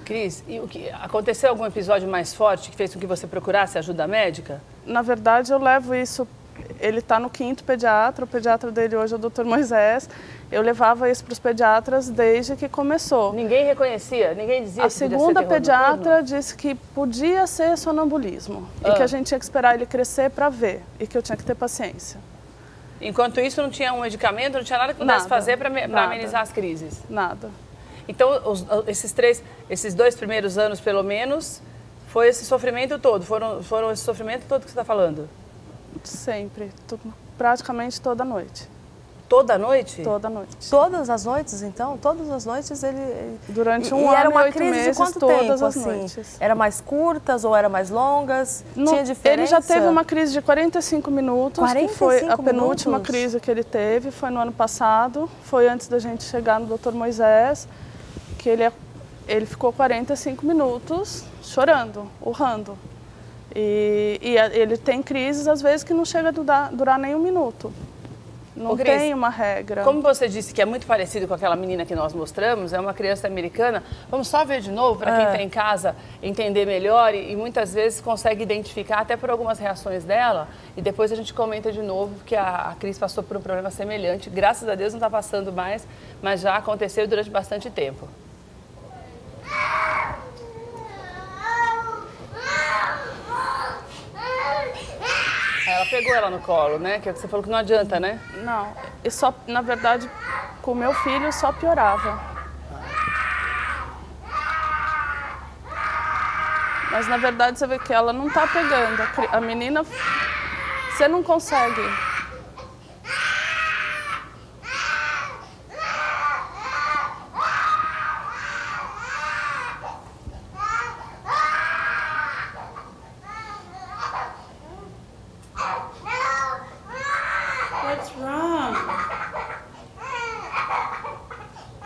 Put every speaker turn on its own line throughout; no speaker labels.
Cris, e aconteceu algum episódio mais forte que fez com que você procurasse ajuda médica?
Na verdade, eu levo isso... Ele está no 5º pediatra, o pediatra dele hoje é o Dr. Moisés. Eu levava isso para os pediatras desde que começou.
Ninguém reconhecia? Ninguém dizia
A
que podia ser
segunda
terror
pediatra
noturno?
disse que podia ser sonambulismo e que a gente tinha que esperar ele crescer para ver e que eu tinha que ter paciência.
Enquanto isso, não tinha um medicamento, não tinha nada que pudesse fazer para amenizar as crises?
Nada.
Então, esses 2 primeiros anos, pelo menos, foi esse sofrimento todo? Foram esse sofrimento todo que você está falando?
Sempre. Praticamente toda noite.
Toda noite?
Toda noite.
Todas as noites, então? Todas as noites ele...
Durante um
e
ano
era uma
e 8
crise
meses,
de quanto
todas
tempo,
as
assim?
noites.
Era mais curtas ou era mais longas? Tinha diferença?
Ele já teve uma crise de 45 minutos,
45
que foi a penúltima
minutos?
crise que ele teve, foi no ano passado, foi antes da gente chegar no Dr. Moisés, que ele ficou 45 minutos chorando, urrando. E ele tem crises, às vezes, que não chega a durar nem 1 minuto. Não
Cris,
tem uma regra.
Como você disse que é muito parecido com aquela menina que nós mostramos, é uma criança americana, vamos só ver de novo para quem está em casa entender melhor e muitas vezes consegue identificar até por algumas reações dela e depois a gente comenta de novo porque a Cris passou por um problema semelhante. Graças a Deus não está passando mais, mas já aconteceu durante bastante tempo. Ela pegou ela no colo, né? Que você falou que não adianta, né?
Não, e só, na verdade, com o meu filho só piorava. Mas na verdade você vê que ela não tá pegando. A menina, você não consegue.
What's wrong?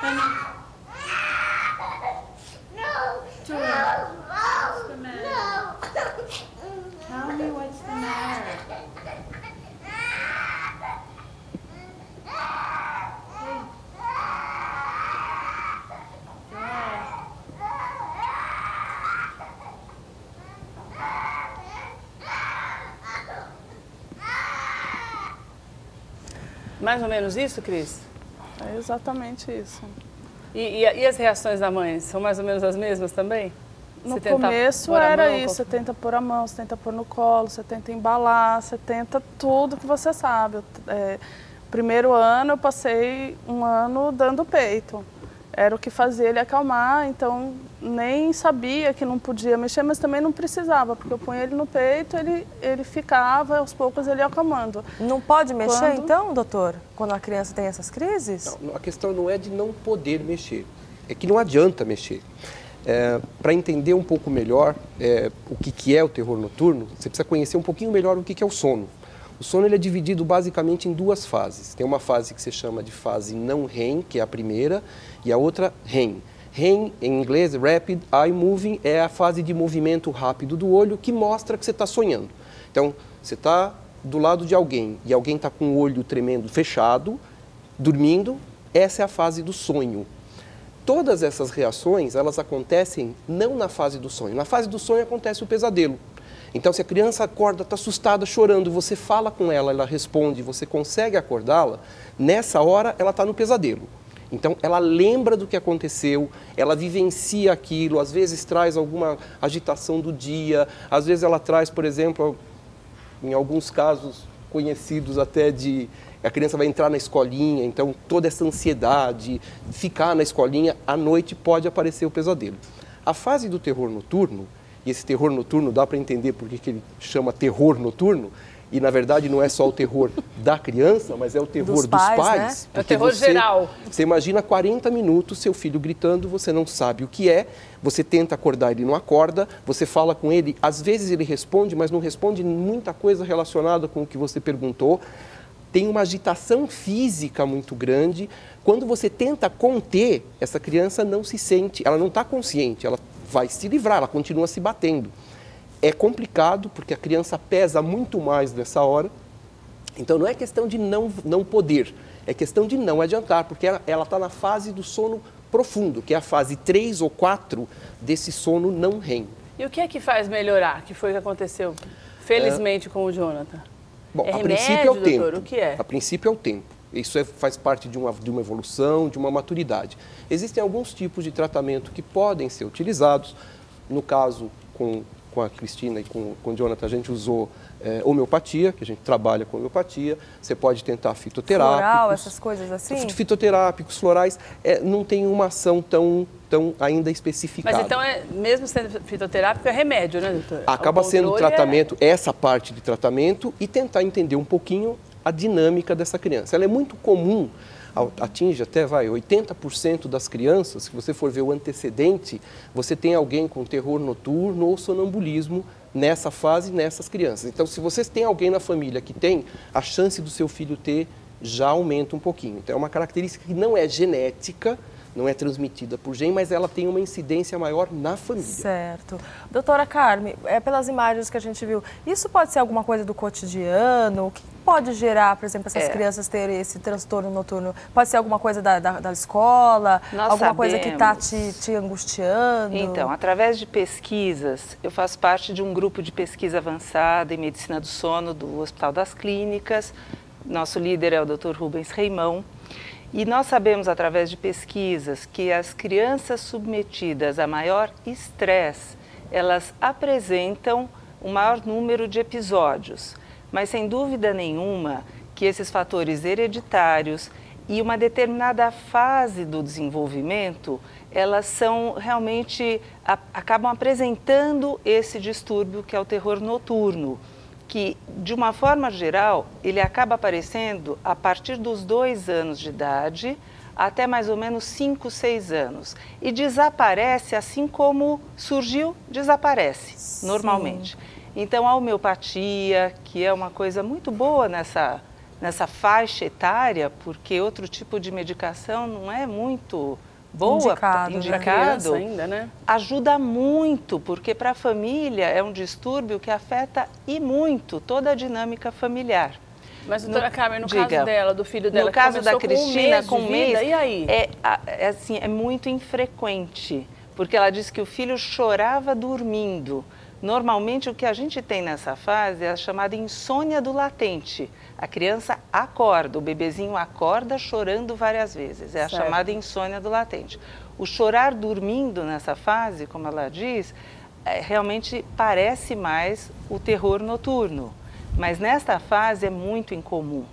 Honey? Tua, what's the matter? Tell me what's the matter.
Mais ou menos isso, Cris?
É exatamente isso.
E as reações da mãe? São mais ou menos as mesmas também?
No começo era isso, você tenta pôr a mão, você tenta pôr no colo, você tenta embalar, você tenta tudo que você sabe. Primeiro ano eu passei 1 ano dando peito. Era o que fazia ele acalmar, então nem sabia que não podia mexer, mas também não precisava, porque eu punha ele no peito, ele ficava, aos poucos ele ia acalmando.
Não pode mexer então, doutor, quando a criança tem essas crises?
Não, a questão não é de não poder mexer, é que não adianta mexer. Para entender um pouco melhor o que é o terror noturno, você precisa conhecer um pouquinho melhor o que é o sono. O sono ele é dividido basicamente em 2 fases. Tem uma fase que se chama de fase não REM, que é a primeira, e a outra REM. REM, em inglês, Rapid Eye Moving, é a fase de movimento rápido do olho que mostra que você está sonhando. Então, você está do lado de alguém e alguém está com o olho tremendo fechado, dormindo, essa é a fase do sonho. Todas essas reações, elas acontecem não na fase do sonho. Na fase do sonho acontece o pesadelo. Então, se a criança acorda, está assustada, chorando, você fala com ela, ela responde, você consegue acordá-la, nessa hora ela está no pesadelo. Então, ela lembra do que aconteceu, ela vivencia aquilo, às vezes traz alguma agitação do dia, às vezes ela traz, por exemplo, em alguns casos conhecidos até de... A criança vai entrar na escolinha, então toda essa ansiedade, ficar na escolinha, à noite pode aparecer o pesadelo. A fase do terror noturno, e esse terror noturno dá para entender por que ele chama terror noturno, e na verdade não é só o terror da criança, mas é o terror dos pais.
Né? É o terror geral.
Você imagina 40 minutos, seu filho gritando, você não sabe o que é, você tenta acordar, ele não acorda, você fala com ele, às vezes ele responde, mas não responde muita coisa relacionada com o que você perguntou. Tem uma agitação física muito grande. Quando você tenta conter, essa criança não se sente, ela não está consciente, ela vai se livrar, ela continua se batendo. É complicado, porque a criança pesa muito mais nessa hora. Então, não é questão de não poder, é questão de não adiantar, porque ela está na fase do sono profundo, que é a fase 3 ou 4 desse sono não REM.
E o que é que faz melhorar? Que foi o que aconteceu, felizmente, com o Jonathan?
Bom,
é
a
remédio,
princípio é o tempo.
doutor? O que é?
A princípio é o tempo. Isso faz parte de uma evolução, de uma maturidade. Existem alguns tipos de tratamento que podem ser utilizados. No caso, com a Cristina e com o Jonathan, a gente usou homeopatia, que a gente trabalha com homeopatia. Você pode tentar fitoterápicos.
Floral, essas coisas assim?
Fitoterápicos, florais, não tem uma ação tão ainda especificada.
Mas então, mesmo sendo fitoterápico, é remédio, né, doutor?
Acaba sendo tratamento, essa parte de tratamento, e tentar entender um pouquinho a dinâmica dessa criança. Ela é muito comum, atinge até 80% das crianças. Se você for ver o antecedente, você tem alguém com terror noturno ou sonambulismo nessa fase, nessas crianças. Então, se você tem alguém na família que tem, a chance do seu filho ter já aumenta um pouquinho. Então, é uma característica que não é genética, não é transmitida por gene, mas ela tem uma incidência maior na família.
Certo. Doutora Carmen, pelas imagens que a gente viu, isso pode ser alguma coisa do cotidiano? O que pode gerar, por exemplo, essas crianças terem esse transtorno noturno? Pode ser alguma coisa da escola? Alguma coisa que está te angustiando?
Então, através de pesquisas, eu faço parte de um grupo de pesquisa avançada em medicina do sono do Hospital das Clínicas. Nosso líder é o Dr. Rubens Reimão. E nós sabemos, através de pesquisas, que as crianças submetidas a maior estresse, elas apresentam um maior número de episódios. Mas, sem dúvida nenhuma, que esses fatores hereditários e uma determinada fase do desenvolvimento, elas são realmente, acabam apresentando esse distúrbio que é o terror noturno, que, de uma forma geral, ele acaba aparecendo a partir dos 2 anos de idade até mais ou menos 5, 6 anos. E desaparece assim como surgiu, desaparece normalmente. Então, a homeopatia, que é uma coisa muito boa nessa faixa etária, porque outro tipo de medicação não é muito boa, indicado,
ainda, né?
Ajuda muito, porque para a família é um distúrbio que afeta e muito toda a dinâmica familiar.
Mas, doutora Carmen, no caso dela, do filho dela,
no caso da Cristina,
com um mês, e aí?
É muito infrequente, porque ela disse que o filho chorava dormindo. Normalmente, o que a gente tem nessa fase é a chamada insônia do latente. A criança acorda, o bebezinho acorda chorando várias vezes. É a chamada insônia do latente. O chorar dormindo nessa fase, como ela diz, realmente parece mais o terror noturno. Mas nesta fase é muito incomum.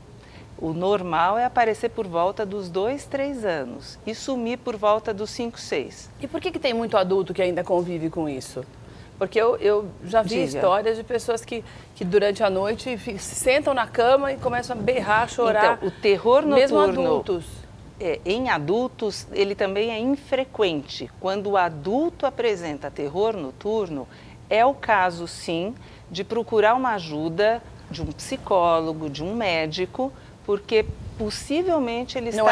O normal é aparecer por volta dos 2, 3 anos e sumir por volta dos 5, 6.
E por que tem muito adulto que ainda convive com isso? Porque eu já vi histórias de pessoas que durante a noite se sentam na cama e começam a berrar, chorar.
Então, o terror noturno,
mesmo adultos.
Em adultos, ele também é infrequente. Quando o adulto apresenta terror noturno, é o caso, sim, de procurar uma ajuda de um psicólogo, de um médico, porque possivelmente ele
não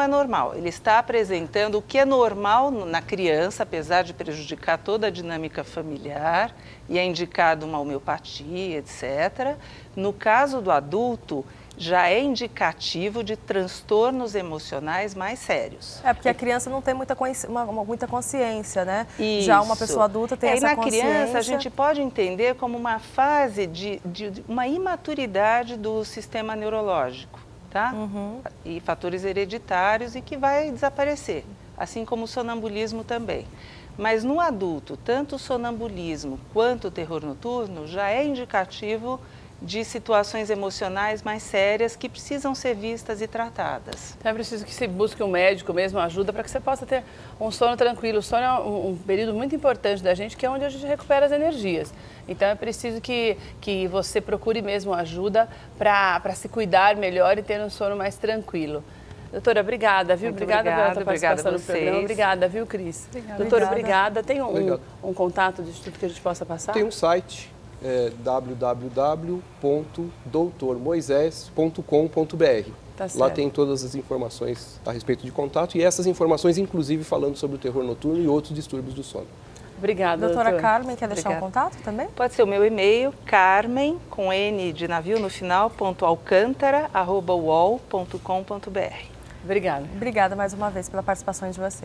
é
normal. Ele está apresentando o que é normal na criança, apesar de prejudicar toda a dinâmica familiar, e é indicado uma homeopatia, etc. No caso do adulto, já é indicativo de transtornos emocionais mais sérios.
Porque a criança não tem muita consciência, né?
Isso.
Já uma pessoa adulta tem essa consciência.
E na criança a gente pode entender como uma fase de uma imaturidade do sistema neurológico. Tá? E fatores hereditários e que vai desaparecer, assim como o sonambulismo também. Mas no adulto, tanto o sonambulismo quanto o terror noturno já é indicativo de situações emocionais mais sérias que precisam ser vistas e tratadas.
Então é preciso que se busque um médico mesmo, ajuda, para que você possa ter um sono tranquilo. O sono é um período muito importante da gente, que é onde a gente recupera as energias. Então é preciso que você procure mesmo ajuda para se cuidar melhor e ter um sono mais tranquilo. Doutora, obrigada, viu? Obrigada pela sua participação no programa. Obrigada, viu, Cris? Doutora, obrigada. Tem um contato de instituto que a gente possa passar?
Tem um site, www.doutormoisés.com.br.
Tá certo.
Lá tem todas as informações a respeito de contato e essas informações, inclusive, falando sobre o terror noturno e outros distúrbios do sono.
Obrigada,
doutora Carmen, quer deixar um contato também?
Pode ser o meu e-mail, carmen, com N de navio no final, .alcântara@uol.com.br.
Obrigada.
Obrigada mais uma vez pela participação de vocês.